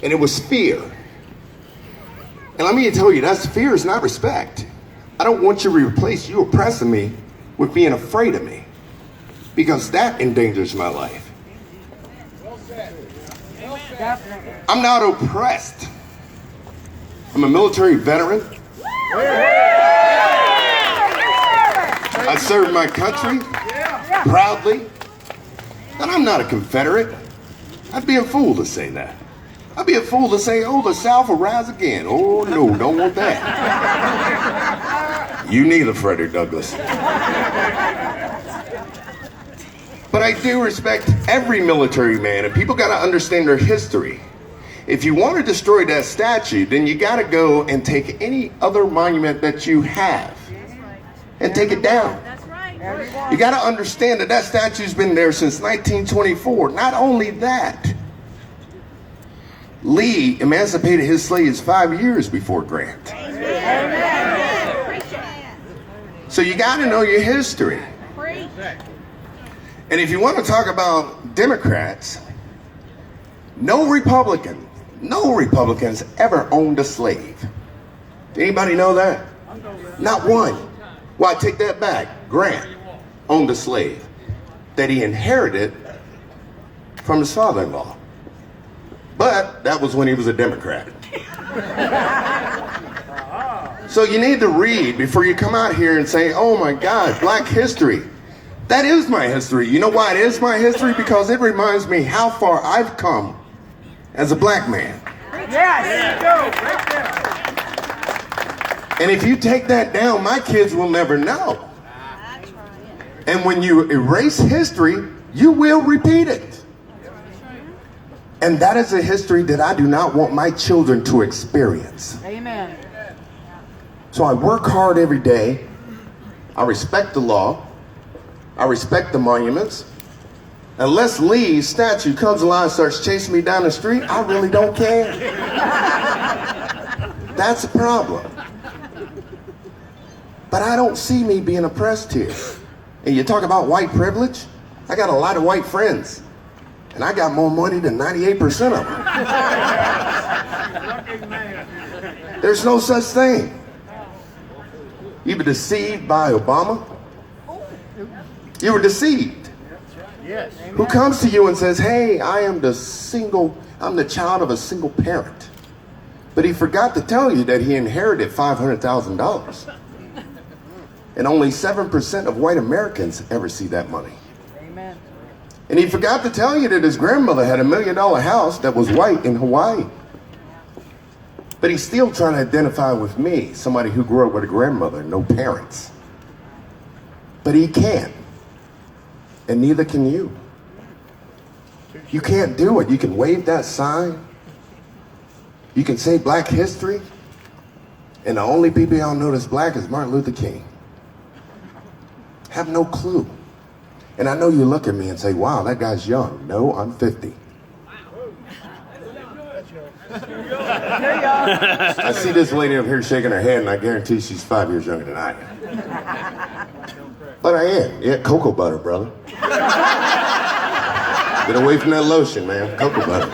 And it was fear. And let me tell you, that's fear is not respect. I don't want you to replace you oppressing me with being afraid of me, because that endangers my life. I'm not oppressed. I'm a military veteran. I served my country proudly. And I'm not a Confederate. I'd be a fool to say that. I'd be a fool to say, oh, the South will rise again. Oh, no, don't want that. You neither, Frederick Douglass. But I do respect every military man, and people got to understand their history. If you want to destroy that statue, then you got to go and take any other monument that you have and take it down. You got to understand that that statue's been there since 1924. Not only that, Lee emancipated his slaves 5 years before Grant. So you got to know your history. And if you want to talk about Democrats, no Republicans ever owned a slave. Anybody know that? Not one. Well, I take that back. Grant owned a slave that he inherited from his father-in-law. But that was when he was a Democrat. So you need to read before you come out here and say, oh my God, Black history. That is my history. You know why it is my history? Because it reminds me how far I've come as a Black man. Yes. And if you take that down, my kids will never know. And when you erase history, you will repeat it. And that is a history that I do not want my children to experience. Amen. So I work hard every day. I respect the law. I respect the monuments. Unless Lee's statue comes alive and starts chasing me down the street, I really don't care. That's a problem. But I don't see me being oppressed here. And you talk about white privilege, I got a lot of white friends. And I got more money than 98% of them. There's no such thing. You were deceived by Obama. You were deceived. Yes. Who comes to you and says, hey, I'm the child of a single parent. But he forgot to tell you that he inherited $500,000. And only 7% of white Americans ever see that money. Amen. And he forgot to tell you that his grandmother had $1 million house that was white in Hawaii. But he's still trying to identify with me, somebody who grew up with a grandmother, no parents. But he can't. And neither can you. You can't do it. You can wave that sign. You can say Black history. And the only people y'all know that's Black is Martin Luther King. Have no clue. And I know you look at me and say, wow, that guy's young. No, I'm 50. I see this lady up here shaking her head, and I guarantee she's 5 years younger than I am. But I am. Yeah, cocoa butter, brother. Get away from that lotion, man. Cocoa butter.